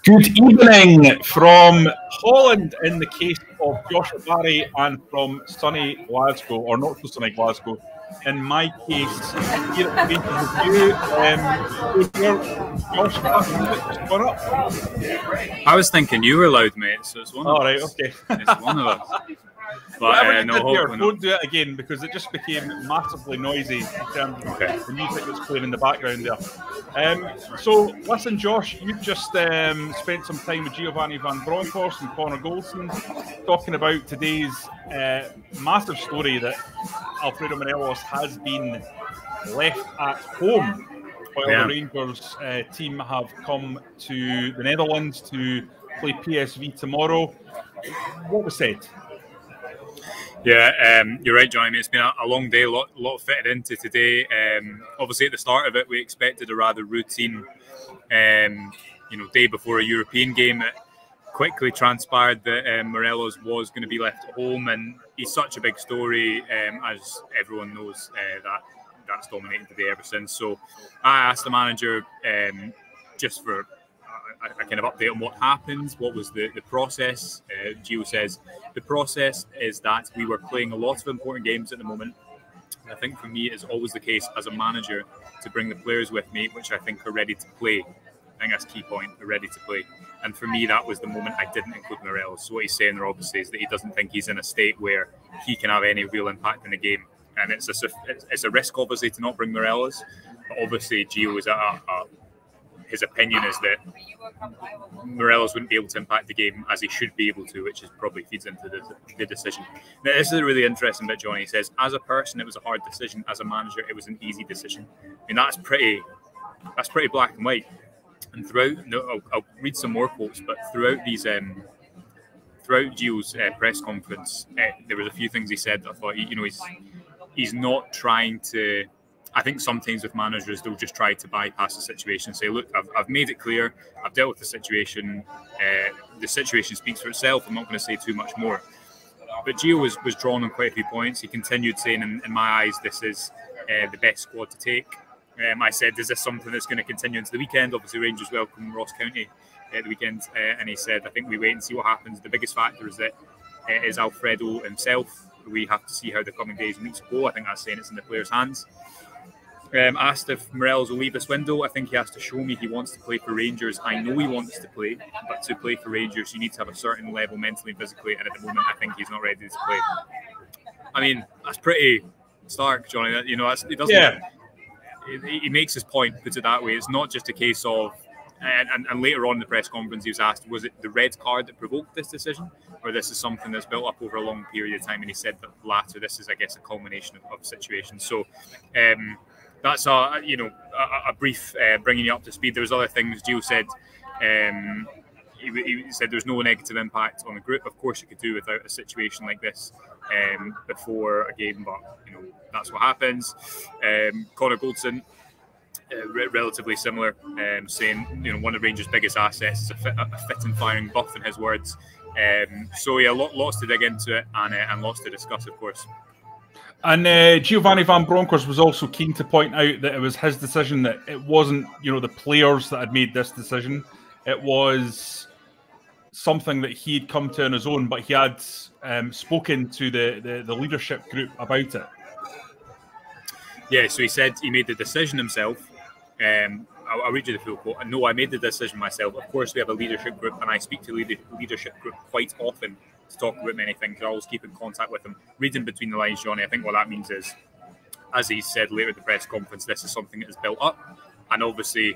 Good evening from Holland in the case of Joshua Barrie and from sunny Glasgow, or not so sunny Glasgow. In my case, here at the I was thinking you were loud, mate, so it's one of us. All right, okay. It's one of us. But don't do it again, because it just became massively noisy in terms of the music that's playing in the background there. So, listen, Josh, you've just spent some time with Giovanni van Bronckhorst and Connor Goldson talking about today's massive story that Alfredo Morelos has been left at home while the Rangers team have come to the Netherlands to play PSV tomorrow. What was said? Yeah, you're right, Johnny. It's been a long day, a lot fitted into today. Obviously, at the start of it, we expected a rather routine, day before a European game. It quickly transpired that Morelos was going to be left at home, and he's such a big story, as everyone knows. That's dominated the day ever since. So I asked the manager just for a kind of update on what happened, what was the process. Gio says the process is that we were playing a lot of important games at the moment. And I think for me it's always the case as a manager to bring the players with me, which I think are ready to play. I think that's a key point, they're ready to play. And for me, that was the moment I didn't include Morelos. So what he's saying there obviously is that he doesn't think he's in a state where he can have any real impact in the game. And it's a risk, obviously, to not bring Morelos. But obviously, Gio is his opinion is that Morelos wouldn't be able to impact the game as he should be able to, which is probably feeds into the decision. Now, this is a really interesting bit, Johnny. He says, as a person, it was a hard decision. As a manager, it was an easy decision. I mean, that's pretty black and white. And throughout, I'll read some more quotes, but throughout Gio's press conference, there was a few things he said that I thought, he's not trying to. I think sometimes with managers, they'll just try to bypass the situation and say, look, I've made it clear, I've dealt with the situation speaks for itself, I'm not going to say too much more. But Gio was drawn on quite a few points. He continued saying, in my eyes, this is the best squad to take. I said, is this something that's going to continue into the weekend? Obviously, Rangers welcome Ross County at the weekend. And he said, I think we wait and see what happens. The biggest factor is that is Alfredo himself. We have to see how the coming days and weeks go. I think that's saying it's in the players' hands. Asked if Morelos will leave this window. I think he has to show me he wants to play for Rangers. I know he wants to play, but to play for Rangers, you need to have a certain level mentally and physically. And at the moment, I think he's not ready to play. I mean, that's pretty stark, Johnny. He doesn't. Yeah. He makes his point, puts it that way. It's not just a case of, and later on in the press conference, he was asked, was it the red card that provoked this decision, or this is something that's built up over a long period of time? And he said that the latter. This is, I guess, a culmination of situations. So. That's a brief bringing you up to speed. There was other things Gio said. He said there's no negative impact on the group. Of course, you could do without a situation like this before a game, but that's what happens. Connor Goldson, relatively similar, saying one of Rangers' biggest assets is a fit and firing buff, in his words. So yeah, lots to dig into it and lots to discuss, of course. And Giovanni van Bronckhorst was also keen to point out that it was his decision, that it wasn't, the players that had made this decision. It was something that he'd come to on his own, but he had spoken to the leadership group about it. Yeah, so he said he made the decision himself. I'll read you the full quote. No, I made the decision myself. Of course, we have a leadership group, and I speak to the leadership group quite often to talk about many things. I always keep in contact with them. Reading between the lines, Johnny, I think what that means is, as he said later at the press conference, this is something that is built up. And obviously,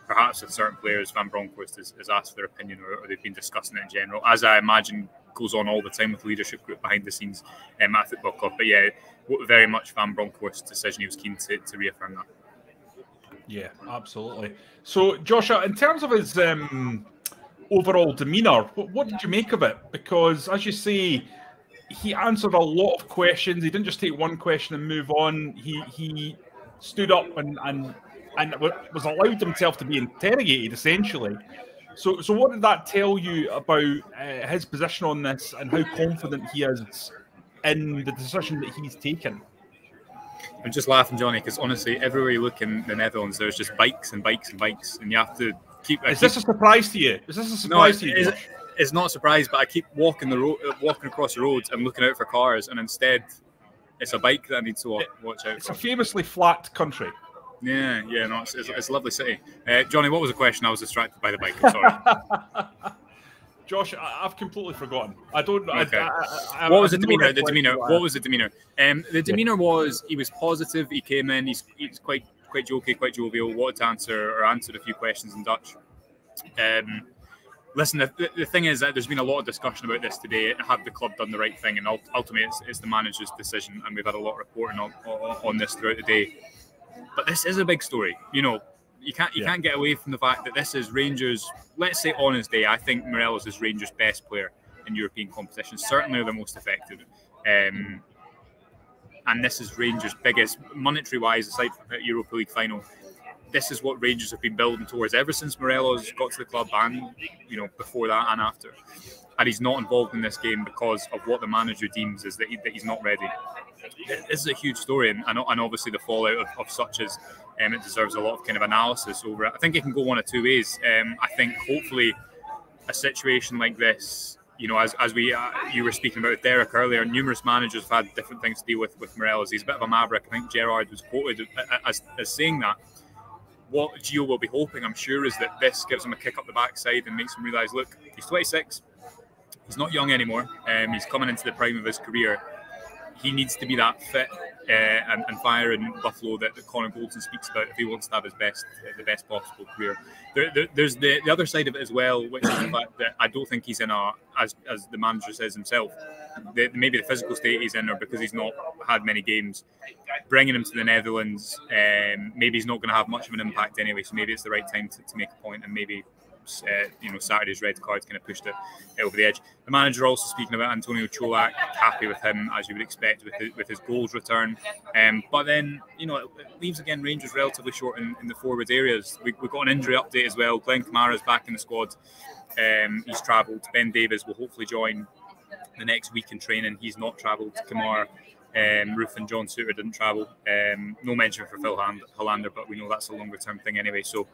perhaps with certain players, Van Bronckhorst has asked for their opinion, or they've been discussing it in general, as I imagine goes on all the time with the leadership group behind the scenes at football club. But yeah, very much Van Bronckhorst's decision. He was keen to reaffirm that. Yeah, absolutely. So, Joshua, in terms of his overall demeanour, what did you make of it? Because, as you say, he answered a lot of questions. He didn't just take one question and move on. He stood up and was allowed himself to be interrogated, essentially. So what did that tell you about his position on this and how confident he is in the decision that he's taken? I'm just laughing, Johnny, because honestly, everywhere you look in the Netherlands, there's just bikes and bikes and bikes, and you have to keep. Is this a surprise to you? Is this a surprise to you? It's not a surprise, but I keep walking across the roads and looking out for cars, and instead, it's a bike that I need to watch out. It's a famously flat country. Yeah, no, it's a lovely city. Johnny, what was the question? I was distracted by the bike. I'm sorry. Josh, I've completely forgotten. I don't. Okay. What was the demeanor? What was the demeanor? The demeanor was he was positive. He came in. He's quite jokey, quite jovial. Wanted to answered a few questions in Dutch. Listen, the thing is that there's been a lot of discussion about this today. Have the club done the right thing? And ultimately, it's the manager's decision. And we've had a lot of reporting on this throughout the day. But this is a big story. You know, you can't get away from the fact that this is Rangers. Let's say on his day, I think Morelos is Rangers' best player in European competitions. Certainly the most effective. And this is Rangers' biggest, monetary-wise, aside from the Europa League final. This is what Rangers have been building towards ever since Morelos got to the club, and before that and after. And he's not involved in this game because of what the manager deems is that he's not ready. This is a huge story, and obviously the fallout of such as it deserves a lot of kind of analysis over it. I think it can go one of two ways. I think hopefully a situation like this, as you were speaking about Derek earlier, numerous managers have had different things to deal with Morelos. He's a bit of a maverick. I think Gerrard was quoted as saying that. What Gio will be hoping, I'm sure, is that this gives him a kick up the backside and makes him realise, look, he's 26, he's not young anymore, he's coming into the prime of his career. He needs to be that fit and fire in Buffalo that Connor Goldson speaks about if he wants to have the best possible career. There's the other side of it as well, which is the fact that I don't think he's in as the manager says himself, maybe the physical state he's in, or because he's not had many games. Bringing him to the Netherlands, maybe he's not going to have much of an impact anyway, so maybe it's the right time to make a point, and maybe Saturday's red card kind of pushed it over the edge. The manager also speaking about Antonio Čolak, happy with him as you would expect with his goals return. But then it leaves again Rangers relatively short in the forward areas. We've got an injury update as well. Glenn Kamara's back in the squad. He's travelled. Ben Davies will hopefully join the next week in training. He's not travelled. Kamara, Roof and John Suter didn't travel. No mention for Phil Hollander, but we know that's a longer term thing anyway. So,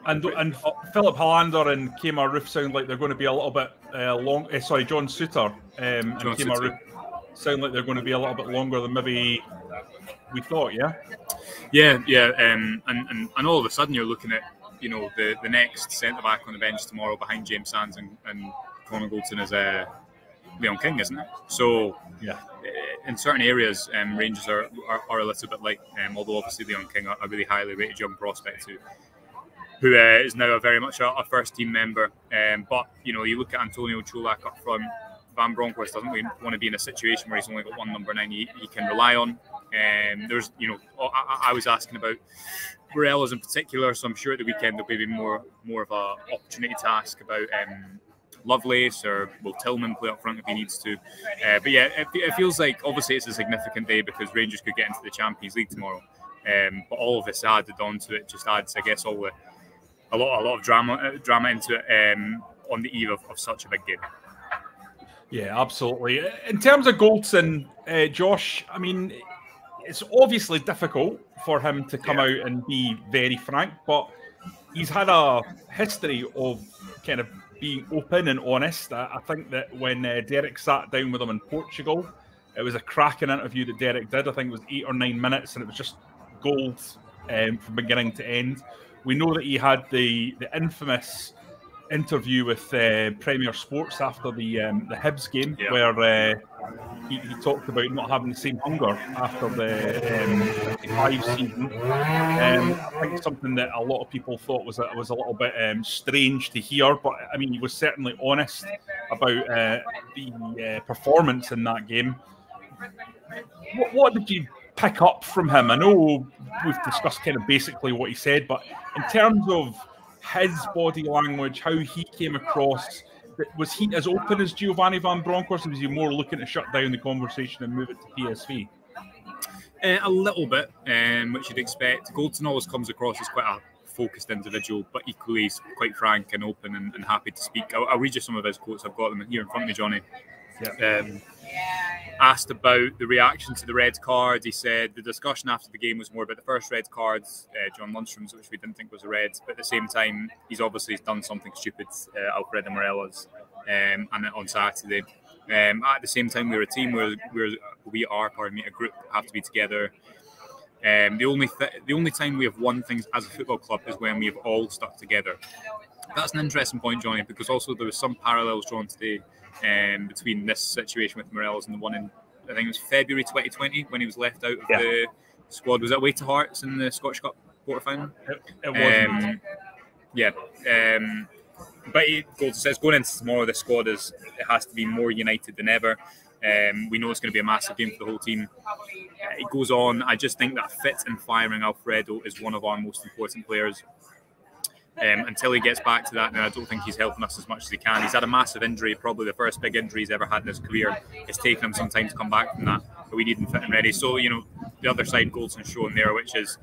and Philip Hollander and Kemar Roof sound like they're going to be a little bit long. John Suter and Kemar Roof sound like they're going to be a little bit longer than maybe we thought. Yeah. And all of a sudden you're looking at the next centre back on the bench tomorrow behind James Sands and Connor Goldson is Leon King, isn't it? So in certain areas, Rangers are a little bit light. Although obviously Leon King, a really highly rated young prospect who is now very much a first team member. But you look at Antonio Čolak up front. Van Bronckhorst doesn't really want to be in a situation where he's only got one number 9 he can rely on. There's I was asking about Morelos in particular, so I'm sure at the weekend there'll be more of a opportunity to ask about Lovelace, or will Tillman play up front if he needs to. But yeah, it feels like obviously it's a significant day because Rangers could get into the Champions League tomorrow. But all of this added onto it just adds, I guess, a lot of drama into it on the eve of such a big game. Yeah, absolutely. In terms of Goldson, Josh, I mean, it's obviously difficult for him to come out and be very frank, but he's had a history of kind of being open and honest. I think that when Derek sat down with him in Portugal, it was a cracking interview that Derek did. I think it was 8 or 9 minutes, and it was just gold from beginning to end. We know that he had the infamous interview with Premier Sports after the Hibs game, where he talked about not having the same hunger after the 55 season. I think it's something that a lot of people thought was a little bit strange to hear, but I mean, he was certainly honest about the performance in that game. What did you pick up from him? I know we've discussed kind of basically what he said, but in terms of his body language, how he came across, was he as open as Giovanni van Bronckhorst, or was he more looking to shut down the conversation and move it to PSV? A little bit, which you'd expect. Goldson always comes across as quite a focused individual, but equally he's quite frank and open and happy to speak. I'll read you some of his quotes. I've got them here in front of me, Johnny. Asked about the reaction to the red card, he said the discussion after the game was more about the first red cards, John Lundstrom's, which we didn't think was a red, but at the same time, he's obviously done something stupid, Alfredo Morelos, and on Saturday. At the same time, we're a team where we are a group that have to be together. The only time we have won things as a football club is when we have all stuck together. That's an interesting point, Johnny, because also there was some parallels drawn today between this situation with Morelos and the one in, I think it was February 2020 when he was left out of the squad. Was that away to Hearts in the Scottish Cup quarter-final? It was. But Goldson says going into tomorrow, the squad it has to be more united than ever. We know it's going to be a massive game for the whole team. It goes on. I just think that fit and firing Alfredo is one of our most important players. Until he gets back to that, then I don't think he's helping us as much as he can. He's had a massive injury, probably the first big injury he's ever had in his career. It's taken him some time to come back from that, but we need him fit and ready. So, the other side Goldson's showing there, which is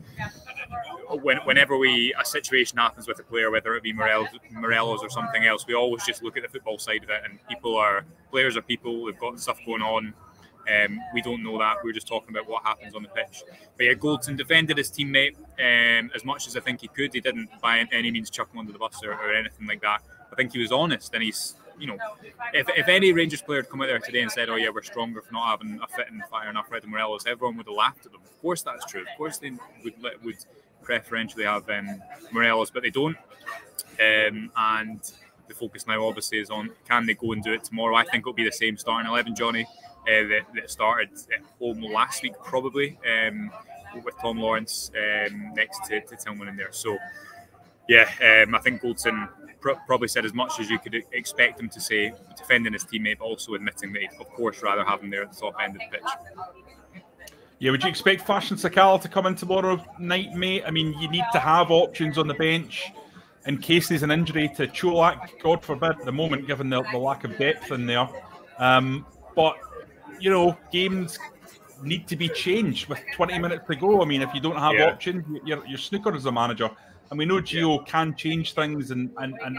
whenever a situation happens with a player, whether it be Morelos or something else, we always just look at the football side of it, and players are people, they've got stuff going on. We don't know that. We're just talking about what happens on the pitch. But yeah, Goldson defended his teammate as much as I think he could. He didn't by any means chuck him under the bus or anything like that. I think he was honest, and he's, if any Rangers player had come out there today and said, "Oh yeah, we're stronger for not having a fit and fire and Alfredo Morelos," everyone would have laughed at them. Of course, that's true. Of course, they would preferentially have Morelos, but they don't. And the focus now obviously is on, can they go and do it tomorrow? I think it'll be the same starting 11, Johnny. That started at home last week, probably, with Tom Lawrence next to Tillman in there. So, I think Goldson probably said as much as you could expect him to say, defending his teammate, but also admitting that he'd, of course, rather have him there at the top end of the pitch. Yeah, would you expect Fashion Sakala to come in tomorrow night, mate? I mean, you need to have options on the bench in case there's an injury to Cholak, God forbid, at the moment, given the lack of depth in there. But games need to be changed with 20 minutes to go. I mean, if you don't have options, you're snooker as a manager. And we know Gio can change things and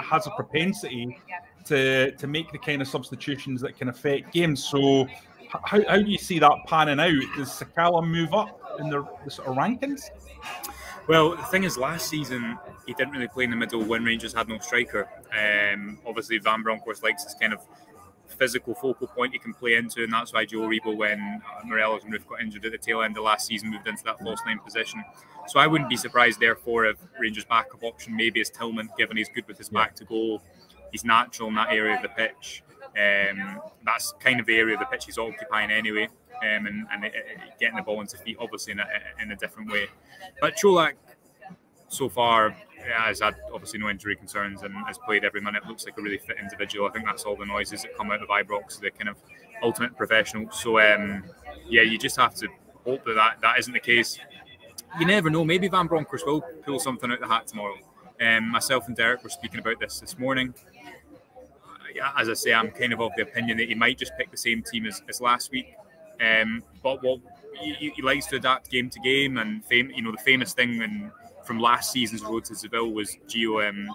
has a propensity to make the kind of substitutions that can affect games. So how do you see that panning out? Does Sakala move up in the sort of rankings? Well, the thing is, last season, he didn't really play in the middle when Rangers had no striker. Obviously, Van Bronckhorst likes this kind of physical focal point he can play into, and that's why Joe Rebo, when Morelos and Roof got injured at the tail end of last season, moved into that false nine position. So I wouldn't be surprised, therefore, if Rangers' backup option maybe is Tillman, given he's good with his back to goal. He's natural in that area of the pitch. That's kind of the area of the pitch he's occupying anyway, and getting the ball into feet, obviously, in a different way. But Cholak, so far, has had obviously no injury concerns and has played every minute. Looks like a really fit individual. I think that's all the noises that come out of Ibrox, the kind of ultimate professional. So you just have to hope that isn't the case. You never know. Maybe Van Bronckhorst will pull something out the hat tomorrow. Myself and Derek were speaking about this morning. As I say, I'm kind of the opinion that he might just pick the same team as last week. But what he likes to adapt game to game, and the famous thing from last season's road to Seville was Gio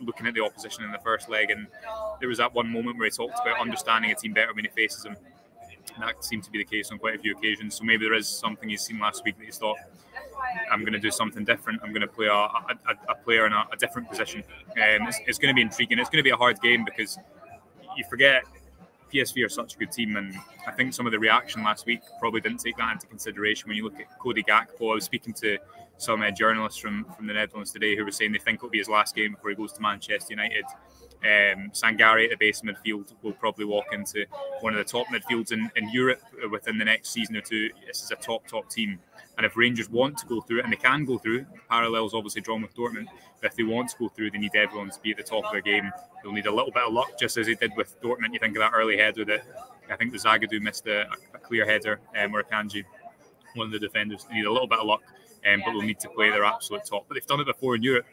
looking at the opposition in the first leg, and there was that one moment where he talked about understanding a team better when he faces them. And that seemed to be the case on quite a few occasions. So maybe there is something he's seen last week that he's thought, I'm going to do something different. I'm going to play a player in a different position. It's going to be intriguing. It's going to be a hard game because you forget PSV are such a good team, and I think some of the reaction last week probably didn't take that into consideration. When you look at Cody Gakpo, I was speaking to some journalists from the Netherlands today who were saying they think it'll be his last game before he goes to Manchester United. Sangare at the base of midfield will probably walk into one of the top midfields in Europe within the next season or two. This is a top team, and if Rangers want to go through it, and they can go through, parallels obviously drawn with Dortmund, but if they want to go through, they need everyone to be at the top of their game. They'll need a little bit of luck, just as they did with Dortmund. You think of that early header that I think the Zagadou missed a clear header, or Akanji, one of the defenders. They need a little bit of luck, but they'll need to play their absolute top. But they've done it before in Europe.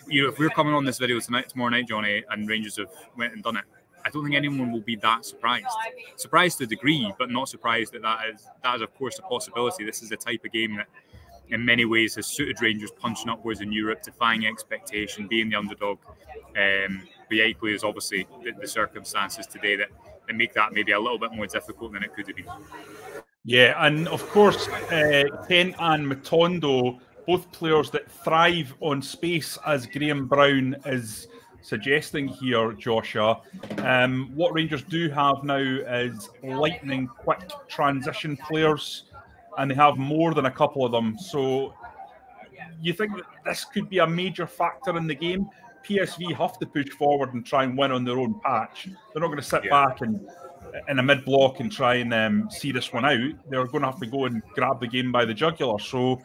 If we're coming on this video tomorrow night, Johnny, and Rangers have went and done it, I don't think anyone will be that surprised. Surprised to a degree, but not surprised that is of course a possibility. This is the type of game that in many ways has suited Rangers, punching upwards in Europe, defying expectation, being the underdog. But equally is obviously the circumstances today that make that maybe a little bit more difficult than it could have been. Yeah, and of course, Kent and Matondo, both players that thrive on space, as Graham Brown is suggesting here, Joshua. What Rangers do have now is lightning quick transition players, and they have more than a couple of them. So you think that this could be a major factor in the game? PSV have to push forward and try and win on their own patch. They're not going to sit back and in a mid-block and try and see this one out. They're going to have to go and grab the game by the jugular. So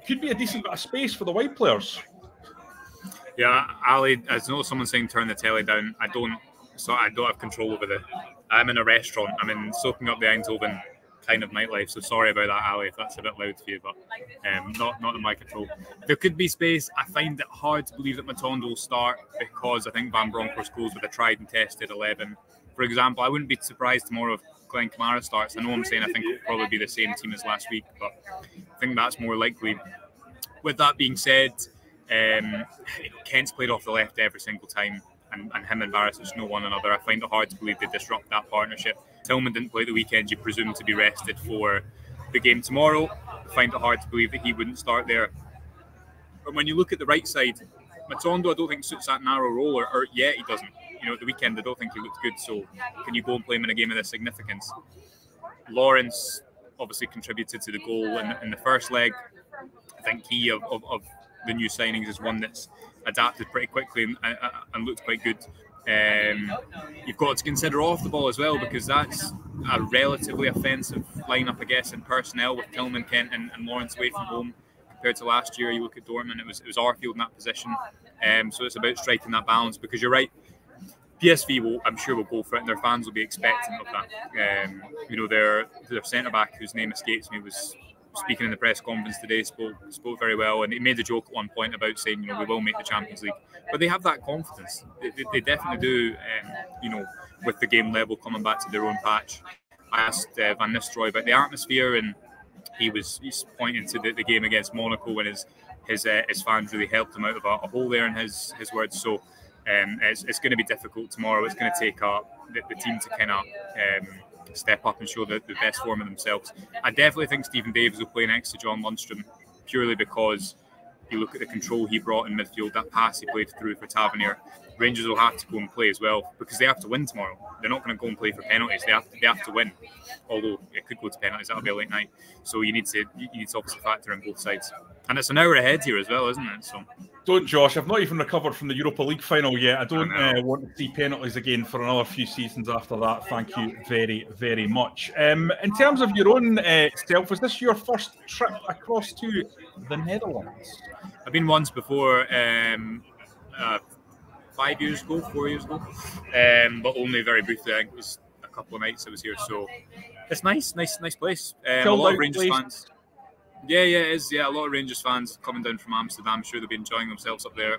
could be a decent bit of space for the white players. Yeah, Ali, I know someone saying turn the telly down. I don't have control over I'm in a restaurant. I'm soaking up the Eindhoven kind of nightlife. So sorry about that, Ali, if that's a bit loud for you, but not in my control. There could be space. I find it hard to believe that Matondo will start because I think Van Bronckhorst goes with a tried and tested 11. For example, I wouldn't be surprised tomorrow if Glenn Kamara starts. I know I'm saying I think it'll probably be the same team as last week, but I think that's more likely. With that being said, Kent's played off the left every single time, and him and Barisic know one another. I find it hard to believe they disrupt that partnership. Tillman didn't play the weekend. You presume to be rested for the game tomorrow. I find it hard to believe that he wouldn't start there. But when you look at the right side, Matondo I don't think suits that narrow role, or yet he doesn't. At the weekend I don't think he looked good, so can you go and play him in a game of this significance? Lawrence obviously contributed to the goal in the first leg. I think he, of the new signings, is one that's adapted pretty quickly and looked quite good. You've got to consider off the ball as well, because that's a relatively offensive lineup, I guess, in personnel with Tillman, Kent and Lawrence away from home. Compared to last year, you look at Dortmund, it was Arfield in that position. So it's about striking that balance, because you're right, PSV I'm sure will go for it, and their fans will be expectant of that. Their centre-back, whose name escapes me, was speaking in the press conference today, spoke very well, and he made a joke at one point about saying, we will make the Champions League. But they have that confidence. They definitely do, with the game level coming back to their own patch. I asked Van Nistelrooy about the atmosphere, and he's pointing to the game against Monaco, and his fans really helped him out of a hole there, in his words. So it's going to be difficult tomorrow. It's going to take the team to kind of step up and show the best form of themselves. I definitely think Stephen Davis will play next to John Lundstrom, purely because you look at the control he brought in midfield, that pass he played through for Tavernier. Rangers will have to go and play as well, because they have to win tomorrow. They're not going to go and play for penalties. They have to win. Although it could go to penalties, that'll be a late night. So you need to obviously factor in both sides. And it's an hour ahead here as well, isn't it? So don't, Josh. I've not even recovered from the Europa League final yet. I don't want to see penalties again for another few seasons after that. Thank you very, very much. In terms of your own self, was this your first trip across to the Netherlands? I've been once before, 4 years ago, but only very briefly. I think it was a couple of nights I was here, so it's nice place. A lot of Rangers fans. Yeah, it is. Yeah, a lot of Rangers fans coming down from Amsterdam. I'm sure they'll be enjoying themselves up there.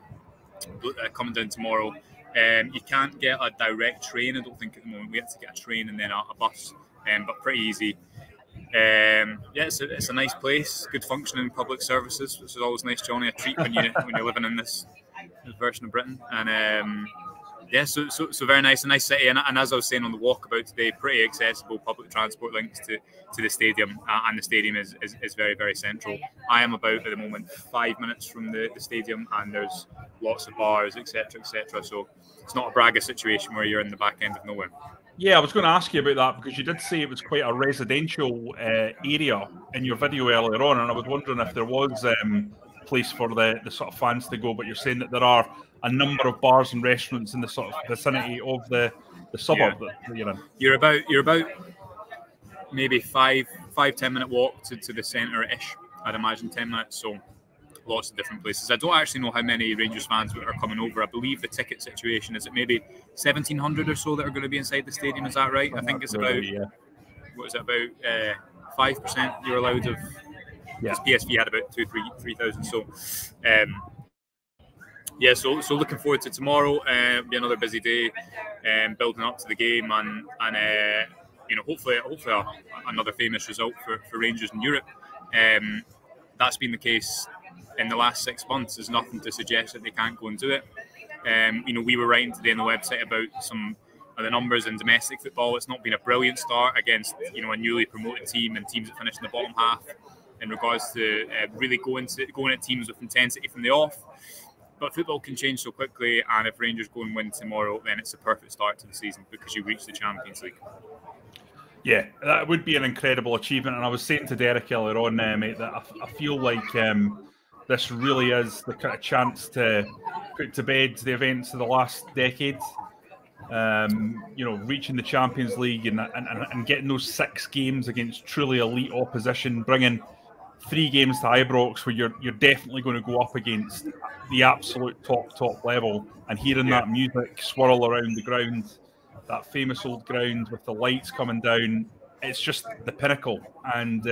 Coming down tomorrow. You can't get a direct train, I don't think, at the moment. We have to get a train and then a bus, but pretty easy. It's a nice place. Good functioning public services, which is always nice, Jonny. A treat when you're living in this version of Britain. And so very nice, a nice city. And as I was saying on the walkabout today, pretty accessible public transport links to the stadium, and the stadium is very, very central. I am about, at the moment, 5 minutes from the stadium, and there's lots of bars, etc. So it's not a Braga situation where you're in the back end of nowhere. Yeah, I was going to ask you about that, because you did say it was quite a residential area in your video earlier on, and I was wondering if there was place for the sort of fans to go, but you're saying that there are a number of bars and restaurants in the sort of vicinity of the suburb that you're in. You're about maybe 5-10 minute walk to the centre-ish, I'd imagine 10 minutes, so lots of different places. I don't actually know how many Rangers fans are coming over. I believe the ticket situation is at maybe 1,700 or so that are going to be inside the stadium, is that right? I think it's about, what is it, about 5% you're allowed of. Because PSV had about 3,000. So, so looking forward to tomorrow. Be another busy day, building up to the game, and hopefully another famous result for Rangers in Europe. That's been the case in the last 6 months. There's nothing to suggest that they can't go and do it. We were writing today on the website about the numbers in domestic football. It's not been a brilliant start against, you know, a newly promoted team and teams that finish in the bottom half in regards to really going at teams with intensity from the off. But football can change so quickly, and if Rangers go and win tomorrow, then it's a perfect start to the season because you reach the Champions League. Yeah, that would be an incredible achievement. And I was saying to Derek earlier on, mate, that I feel like this really is the kind of chance to put to bed the events of the last decade. You know, reaching the Champions League and getting those 6 games against truly elite opposition, bringing 3 games to Ibrox where you're definitely going to go up against the absolute top level, and hearing that music swirl around the ground, that famous old ground with the lights coming down, it's just the pinnacle. And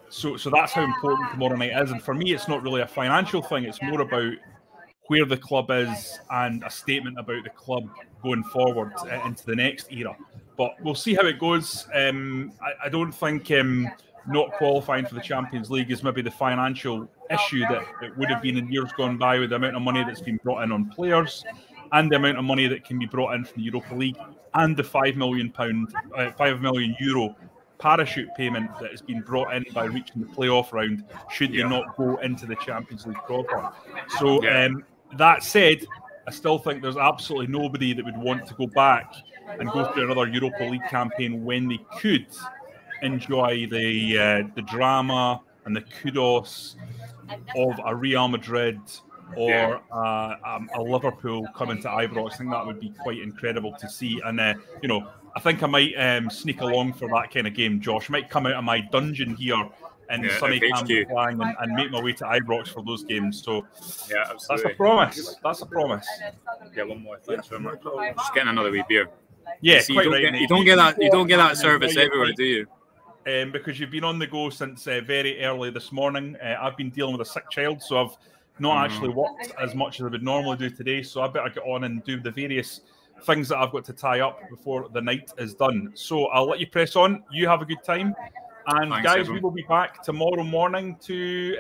so that's how important tomorrow night is. And for me, it's not really a financial thing. It's more about where the club is and a statement about the club going forward into the next era. But we'll see how it goes. I don't think not qualifying for the Champions League is maybe the financial issue that it would have been in years gone by, with the amount of money that's been brought in on players and the amount of money that can be brought in from the Europa League, and the €5 million parachute payment that has been brought in by reaching the playoff round should they not go into the Champions League proper. So that said, I still think there's absolutely nobody that would want to go back and go through another Europa League campaign when they could enjoy the drama and the kudos of a Real Madrid or a Liverpool coming to Ibrox. I think that would be quite incredible to see. And you know, I think I might sneak along for that kind of game, Josh. I might come out of my dungeon here in sunny Cambridge and make my way to Ibrox for those games. So that's a promise. That's a promise. Yeah, one more. Thanks very much. Just getting another wee beer. Yeah, you don't get that service everywhere, do you? Because you've been on the go since very early this morning. I've been dealing with a sick child, so I've not actually worked as much as I would normally do today. So I better get on and do the various things that I've got to tie up before the night is done. So I'll let you press on. You have a good time. And thanks, guys, everyone. We will be back tomorrow morning to